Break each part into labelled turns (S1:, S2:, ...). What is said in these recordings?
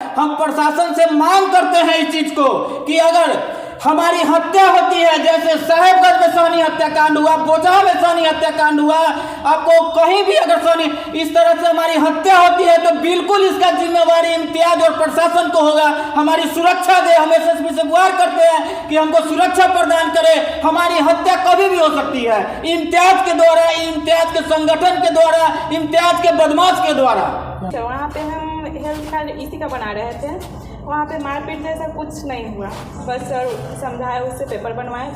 S1: हम प्रशासन से मांग करते हैं इस चीज को कि अगर हमारी हत्या होती है, जैसे साहेबगंज में सहनी हत्याकांड हुआ, बोचहा में सहनी हत्याकांड हुआ, आपको कहीं भी अगर सहनी इस तरह से हमारी हत्या होती है तो बिल्कुल इसका जिम्मेवारी इम्तियाज और प्रशासन को होगा। हमारी सुरक्षा दे, हम एसएसपी से गुहार करते हैं कि हमको सुरक्षा प्रदान करे। हमारी हत्या कभी भी हो सकती है, इम्तियाज के द्वारा, इम्तियाज के संगठन के द्वारा, इम्तियाज के बदमाश के द्वारा।
S2: वहाँ पे हम हेल्थ कार्ड इसी का बना रहे थे, वहाँ पे मारपीट जैसा कुछ नहीं हुआ, बस सर समझाया, उससे पेपर बनवाए,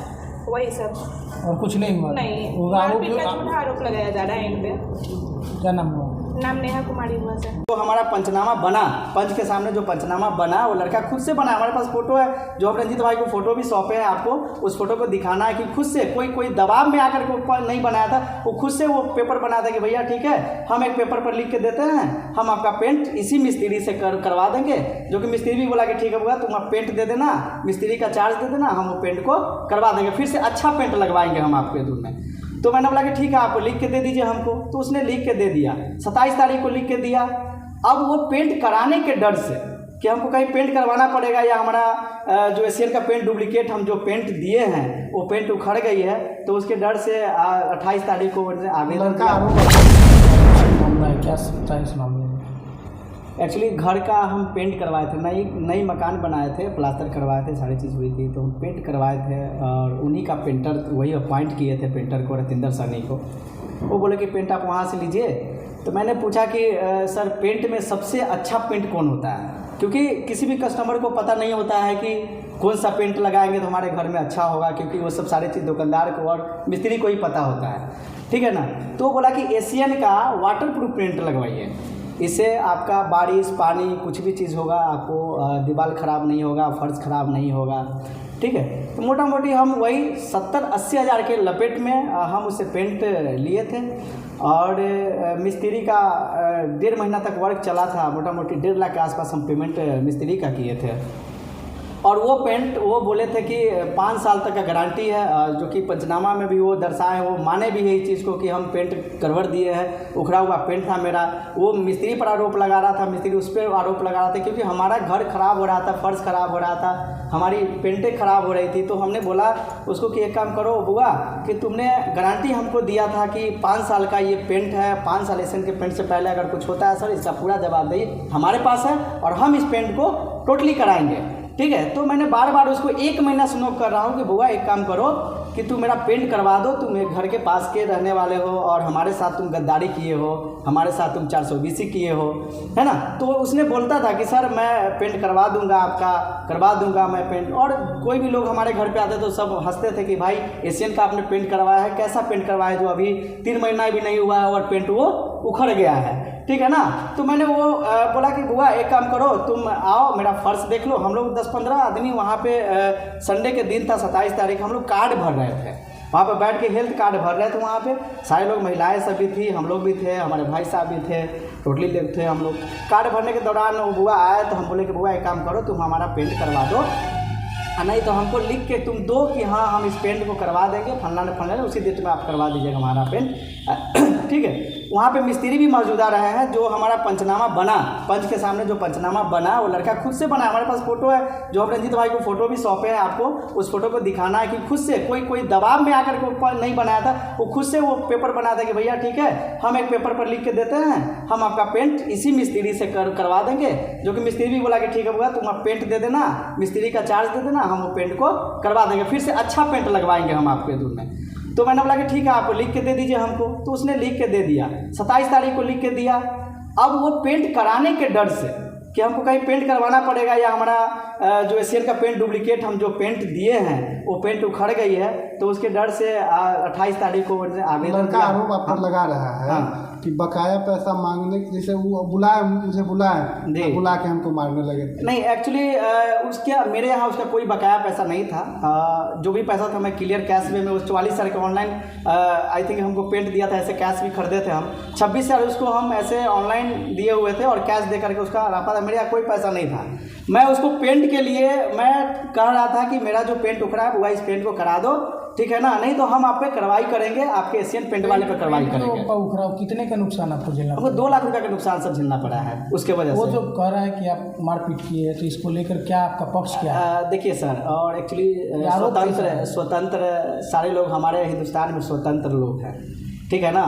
S2: वही सब।
S3: और कुछ नहीं हुआ?
S2: नहीं, मारपीट का झूठा आरोप लगाया जा रहा है इन पे।
S3: क्या नाम हुआ?
S2: नाम नेहा कुमारी हुआ सर।
S1: तो हमारा पंचनामा बना, पंच के सामने जो पंचनामा बना वो लड़का खुद से बना। हमारे पास फोटो है, जो हम रंजीत भाई को फोटो भी सौंपे हैं आपको, उस फोटो को दिखाना है कि खुद से कोई दबाव में आकर के नहीं बनाया था, वो खुद से वो पेपर बना था कि भैया ठीक है, हम एक पेपर पर लिख के देते हैं, हम आपका पेंट इसी मिस्त्री से करवा देंगे। जो कि मिस्त्री भी बोला कि ठीक है भैया, तुम आप पेंट दे देना, मिस्त्री का चार्ज दे देना, हम वो पेंट को करवा देंगे, फिर से अच्छा पेंट लगवाएंगे हम आपके दूर में। तो मैंने बोला कि ठीक है, आप लिख के दे दीजिए हमको। तो उसने लिख के दे दिया, 27 तारीख को लिख के दिया। अब वो पेंट कराने के डर से कि हमको कहीं पेंट करवाना पड़ेगा या हमारा जो एशियन का पेंट डुप्लीकेट हम जो पेंट दिए हैं वो पेंट उखड़ गई है, तो उसके डर से 28 तारीख को आवेदन
S3: क्या सकता है इस मामले में?
S1: एक्चुअली घर का हम पेंट करवाए थे, नई मकान बनाए थे, प्लास्टर करवाए थे, सारी चीज़ हुई थी, तो हम पेंट करवाए थे और उन्हीं का पेंटर वही अपॉइंट किए थे पेंटर को, रतिंदर सैनी को। वो बोले कि पेंट आप वहाँ से लीजिए। तो मैंने पूछा कि सर पेंट में सबसे अच्छा पेंट कौन होता है, क्योंकि किसी भी कस्टमर को पता नहीं होता है कि कौन सा पेंट लगाएंगे तो हमारे घर में अच्छा होगा, क्योंकि वो सब सारी चीज़ दुकानदार को और मिस्त्री को ही पता होता है, ठीक है ना। तो वो बोला कि एशियन का वाटर प्रूफ पेंट लगवाइए, इससे आपका बारिश पानी कुछ भी चीज़ होगा, आपको दीवार ख़राब नहीं होगा, फर्श ख़राब नहीं होगा, ठीक है। तो मोटा मोटी हम वही 70-80 हज़ार के लपेट में हम उसे पेंट लिए थे और मिस्त्री का 1.5 महीना तक वर्क चला था। मोटा मोटी 1.5 लाख के आसपास हम पेमेंट मिस्त्री का किए थे। और वो पेंट वो बोले थे कि 5 साल तक का गारंटी है, जो कि पंचनामा में भी वो दर्शाए, वो माने भी है इस चीज़ को कि हम पेंट करवर दिए हैं, उखड़ा हुआ पेंट था मेरा। वो मिस्त्री पर आरोप लगा रहा था, मिस्त्री उस पर आरोप लगा रहा था, क्योंकि हमारा घर ख़राब हो रहा था, फर्श ख़राब हो रहा था, हमारी पेंटें ख़राब हो रही थी। तो हमने बोला उसको कि एक काम करो बुआ, कि तुमने गारंटी हमको दिया था कि 5 साल का ये पेंट है, 5 साल एशियन के पेंट से पहले अगर कुछ होता है सर, इसका पूरा जवाबदेही हमारे पास है और हम इस पेंट को टोटली कराएंगे, ठीक है। तो मैंने बार बार उसको 1 महीना सुनो कर रहा हूँ कि बुआ एक काम करो कि तुम मेरा पेंट करवा दो, तुम मेरे घर के पास के रहने वाले हो और हमारे साथ तुम गद्दारी किए हो, हमारे साथ तुम 420 किए हो, है ना। तो उसने बोलता था कि सर मैं पेंट करवा दूंगा, आपका करवा दूंगा मैं पेंट। और कोई भी लोग हमारे घर पे आते तो सब हंसते थे कि भाई एशियन का आपने पेंट करवाया है, कैसा पेंट करवाया है जो अभी 3 महीना भी नहीं हुआ है और पेंट वो उखड़ गया है, ठीक है ना। तो मैंने वो बोला कि बुआ एक काम करो, तुम आओ मेरा फर्श देख लो। हम लोग 10-15 आदमी वहाँ पे संडे के दिन था 27 तारीख, हम लोग कार्ड भर रहे थे वहाँ पे बैठ के, हेल्थ कार्ड भर रहे थे वहाँ पे। सारे लोग, महिलाएं सभी थी, हम लोग भी थे, हमारे भाई साहब भी थे, टोटली लोग थे हम लोग। कार्ड भरने के दौरान वो बुआ आए तो हम बोले कि बुआ एक काम करो, तुम हमारा पेंट करवा दो, नहीं तो हमको लिख के तुम दो कि हाँ हम इस पेंट को करवा देंगे, फलना ने उसी डेट में आप करवा दीजिएगा हमारा पेंट, ठीक है। वहाँ पे मिस्त्री भी मौजूदा रहे हैं। जो हमारा पंचनामा बना, पंच के सामने जो पंचनामा बना वो लड़का खुद से बना। हमारे पास फोटो है, जो हम रंजीत भाई को फोटो भी सौंपे हैं आपको, उस फोटो को दिखाना है कि खुद से कोई दबाव में आकर के नहीं बनाया था, वो खुद से वो पेपर बना था कि भैया ठीक है, हम एक पेपर पर लिख के देते हैं, हम आपका पेंट इसी मिस्त्री से करवा देंगे। जो कि मिस्त्री भी बोला कि ठीक है भैया, तुम आप पेंट दे देना, मिस्त्री का चार्ज दे देना, हम वो पेंट को करवा देंगे, फिर से अच्छा पेंट लगवाएंगे हम आपके दूर में। तो मैंने बोला कि ठीक है, आप लिख के दे दीजिए हमको। तो उसने लिख के दे दिया, 27 तारीख को लिख के दिया। अब वो पेंट कराने के डर से कि हमको कहीं पेंट करवाना पड़ेगा या हमारा जो एशियन का पेंट डुप्लीकेट हम जो पेंट दिए हैं वो पेंट उखड़ गई है, तो उसके डर से 28 तारीख को आवेदन
S4: का आरोप आप पर लगा रहा है। हाँ। कि बकाया पैसा मांगने, जैसे वो मुझे बुलाए, बुला के हमको मारने लगे।
S1: नहीं, एक्चुअली उसके मेरे यहाँ उसका कोई बकाया पैसा नहीं था। जो भी पैसा था मैं क्लियर कैश में उस 44 हज़ार के ऑनलाइन आई थिंक हमको पेंट दिया था, ऐसे कैश भी खरीदे थे हम। 26 हज़ार उसको हम ऐसे ऑनलाइन दिए हुए थे और कैश दे करके उसका रफा था। मेरे यहाँ कोई पैसा नहीं था। मैं उसको पेंट के लिए मैं कह रहा था कि मेरा जो पेंट उखड़ा है बुआ इस पेंट को करा दो, ठीक है ना, नहीं तो हम आप पे कार्रवाई करेंगे, आपके एशियन पेंट वाले पे कार्रवाई करेंगे।
S3: कितने का नुकसान आपको झेलना
S1: हमको 2 लाख रुपए का नुकसान सब झेलना पड़ा है उसके वजह से।
S3: वो जो कह रहा है कि आप मारपीट किए, तो इसको लेकर क्या आपका पक्ष क्या है?
S1: देखिए सर, और एक्चुअली स्वतंत्र सारे लोग हमारे हिंदुस्तान में स्वतंत्र लोग हैं, ठीक है ना,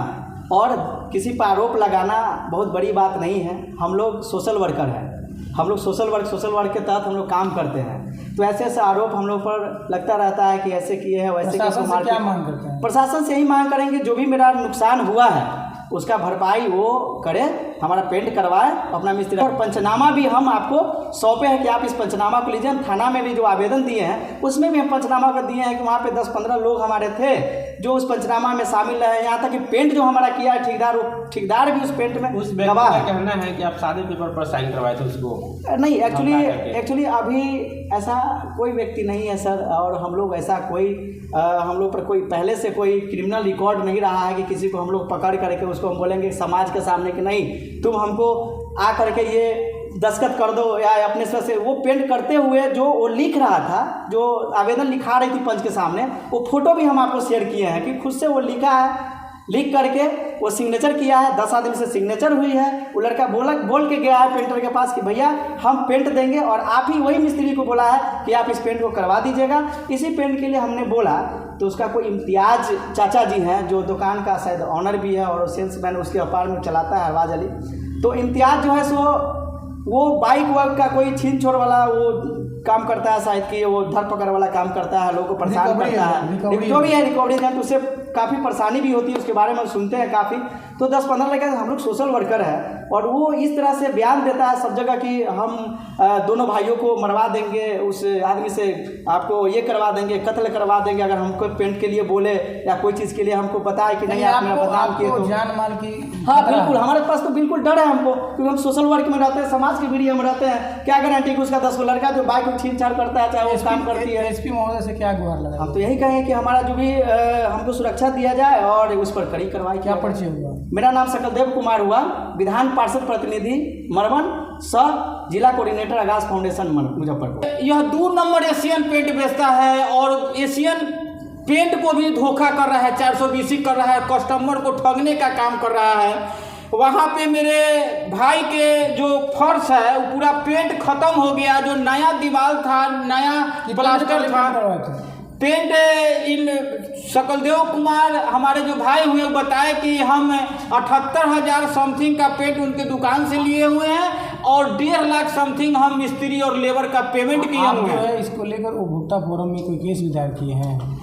S1: और किसी पर आरोप लगाना बहुत बड़ी बात नहीं है। हम लोग सोशल वर्कर हैं, हम लोग सोशल वर्क के तहत हम लोग काम करते हैं, तो ऐसे ऐसे आरोप हम लोग पर लगता रहता है कि ऐसे किए हैं वैसे किए।
S3: प्रशासन से क्या मांग करते हैं?
S1: प्रशासन से यही मांग करेंगे जो भी मेरा नुकसान हुआ है उसका भरपाई वो करे, हमारा पेंट करवाए, अपना मिस्त्री। और पंचनामा भी हम आपको सौंपे हैं कि आप इस पंचनामा को लीजिए। हम थाना में भी जो आवेदन दिए हैं उसमें भी हम पंचनामा कर दिए हैं कि वहाँ पे 10-15 लोग हमारे थे जो उस पंचनामा में शामिल रहे। यहाँ तक कि पेंट जो हमारा किया है ठेकेदार भी उस पेंट में
S5: उस गवाह का कहना है कि आप सादे पेपर पर साइन करवाए थे उसको।
S1: नहीं, एक्चुअली अभी ऐसा कोई व्यक्ति नहीं है सर, और हम लोग ऐसा हम लोग पर कोई पहले से कोई क्रिमिनल रिकॉर्ड नहीं रहा है कि किसी को हम लोग पकड़ करके उसको हम बोलेंगे समाज के सामने कि नहीं तुम हमको आ करके ये दस्तखत कर दो, या अपने से वो पेंट करते हुए जो वो लिख रहा था, जो आवेदन लिखा रही थी पंच के सामने, वो फोटो भी हम आपको शेयर किए हैं कि खुद से वो लिखा है, लिख करके वो सिग्नेचर किया है, 10 आदमी से सिग्नेचर हुई है। वो लड़का बोल के गया है पेंटर के पास कि भैया हम पेंट देंगे, और आप ही वही मिस्त्री को बोला है कि आप इस पेंट को करवा दीजिएगा। इसी पेंट के लिए हमने बोला तो उसका कोई इम्तियाज चाचा जी हैं जो दुकान का शायद ऑनर भी है और सेल्समैन उसके व्यापार में चलाता है, अरबाज अली। तो इम्तियाज जो है सो वो बाइक वाइक का कोई छीन छोड़ वाला वो काम करता है, शायद कि वो धर पकड़ वाला काम करता है, लोगों को परेशान करता है, जो भी है रिकवरी है, तो उससे काफ़ी परेशानी भी होती है, उसके बारे में हम सुनते हैं काफ़ी। तो 10-15 लड़के हम लोग सोशल वर्कर है, और वो इस तरह से बयान देता है सब जगह कि हम दोनों भाइयों को मरवा देंगे, उस आदमी से आपको ये करवा देंगे, कत्ल करवा देंगे अगर हमको पेंट के लिए बोले या कोई चीज़ के लिए हमको बताए कि नहीं आप मेरा बदनाम किए तो
S3: जान माल की।
S1: हाँ बिल्कुल, हमारे पास तो बिल्कुल डर है हमको, क्योंकि हम सोशल वर्क में रहते हैं, समाज की वीडियो में रहते हैं। क्या गारंटी कि उसका 10 को लड़का जो बाइक छीन छाड़ करता है चाहे वो काम करती है।
S3: एसपी महोदय से क्या गुहार लगा?
S1: हम तो यही कहें कि हमारा जो भी हमको सुरक्षा दिया जाए और उस पर कड़ी कार्रवाई।
S3: क्या परिचय हुआ?
S1: मेरा नाम सकलदेव कुमार हुआ, विधान पार्षद प्रतिनिधि मरवन, सह जिला कोऑर्डिनेटर आगाज फाउंडेशन मुजफ्फरपुर।
S5: यह 2 नंबर एशियन पेंट बेचता है और एशियन पेंट को भी धोखा कर रहा है, 420 कर रहा है, कस्टमर को ठगने का काम कर रहा है। वहाँ पे मेरे भाई के जो फर्श है वो पूरा पेंट खत्म हो गया, जो नया दीवार था, नया प्लास्टर था, पेंट इन सकलदेव कुमार हमारे जो भाई हुए बताए कि हम 78,000 समथिंग का पेंट उनके दुकान से लिए हुए हैं और 1.5 लाख समथिंग हम मिस्त्री और लेबर का पेमेंट किए हुए हैं।
S3: इसको लेकर उपभोक्ता फोरम में कोई केस भी दायर किए हैं?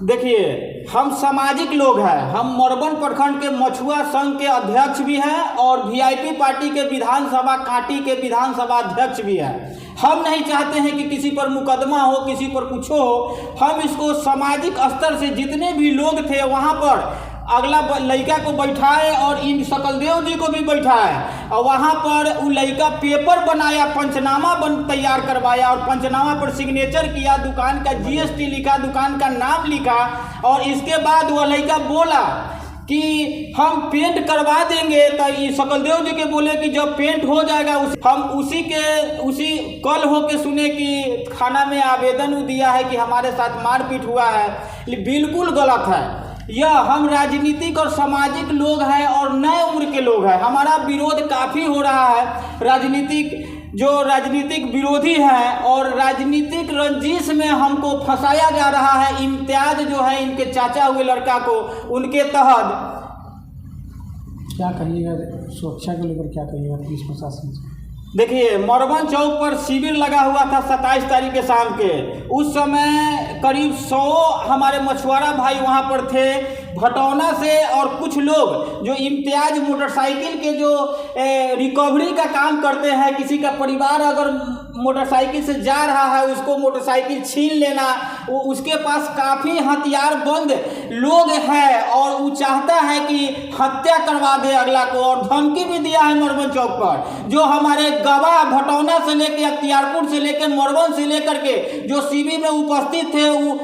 S5: देखिए, हम सामाजिक लोग हैं, हम मरवन प्रखंड के मछुआ संघ के अध्यक्ष भी हैं और वीआईपी पार्टी के विधानसभा काटी के विधानसभा अध्यक्ष भी हैं। हम नहीं चाहते हैं कि किसी पर मुकदमा हो, किसी पर कुछ हो। हम इसको सामाजिक स्तर से जितने भी लोग थे वहाँ पर अगला लड़का को बैठाए और इन सकलदेव जी को भी बैठाए और वहाँ पर वो लड़का पेपर बनाया, पंचनामा तैयार करवाया और पंचनामा पर सिग्नेचर किया, दुकान का जीएसटी लिखा, दुकान का नाम लिखा और इसके बाद वह लड़का बोला कि हम पेंट करवा देंगे। तो ये सकलदेव जी के बोले कि जब पेंट हो जाएगा हम उसी कल हो के सुने कि थाना में आवेदन दिया है कि हमारे साथ मारपीट हुआ है। ये बिल्कुल गलत है। यह हम राजनीतिक और सामाजिक लोग हैं और नए उम्र के लोग हैं। हमारा विरोध काफ़ी हो रहा है, राजनीतिक विरोधी हैं और राजनीतिक रंजिश में हमको फंसाया जा रहा है। इम्तियाज जो है इनके चाचा हुए लड़का को, उनके तहत
S3: क्या कहिएगा सुरक्षा को लेकर, क्या कहिएगा पुलिस प्रशासन से?
S5: देखिए, मरवन चौक पर शिविर लगा हुआ था 27 तारीख के शाम के। उस समय करीब 100 हमारे मछुआरा भाई वहाँ पर थे भटौना से और कुछ लोग जो इम्तियाज मोटरसाइकिल के जो रिकवरी का काम करते हैं। किसी का परिवार अगर मोटरसाइकिल से जा रहा है उसको मोटरसाइकिल छीन लेना, वो उसके पास काफ़ी हथियार बंद लोग हैं और वो चाहता है कि हत्या करवा दे अगला को, और धमकी भी दिया है मरवन चौक पर। जो हमारे गवाह भटौना से लेकर अख्तियारपुर से लेकर मरवन से लेकर के जो शिविर में उपस्थित थे वो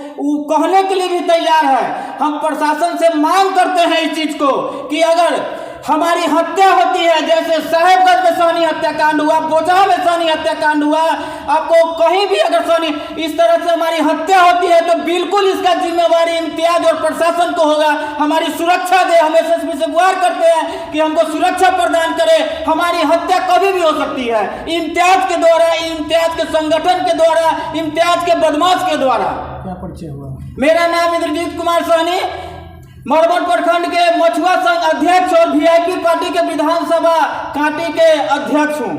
S5: कहने के लिए भी तैयार है। हम प्रशासन से मांग करते हैं इस चीज़ को कि अगर हमारी हत्या होती है, जैसे साहेबगंज में सहनी हत्याकांड हुआ, बोचहा में सहनी हत्याकांड हुआ, आपको कहीं भी अगर सहनी इस तरह से हमारी हत्या होती है तो बिल्कुल इसका जिम्मेवारी इम्तियाज और प्रशासन को होगा। हमारी सुरक्षा दे, हम एसएसपी से गुहार करते हैं कि हमको सुरक्षा प्रदान करे। हमारी हत्या कभी भी हो सकती है, इम्तियाज के द्वारा, इम्तियाज के संगठन के द्वारा, इम्तियाज के बदमाश के द्वारा।
S3: क्या परिचय हुआ?
S5: मेरा नाम इंद्रजीत कुमार सहनी, मरबन प्रखंड के मछुआ संघ अध्यक्ष और वीआईपी पार्टी के विधानसभा कांटी के अध्यक्ष हूँ।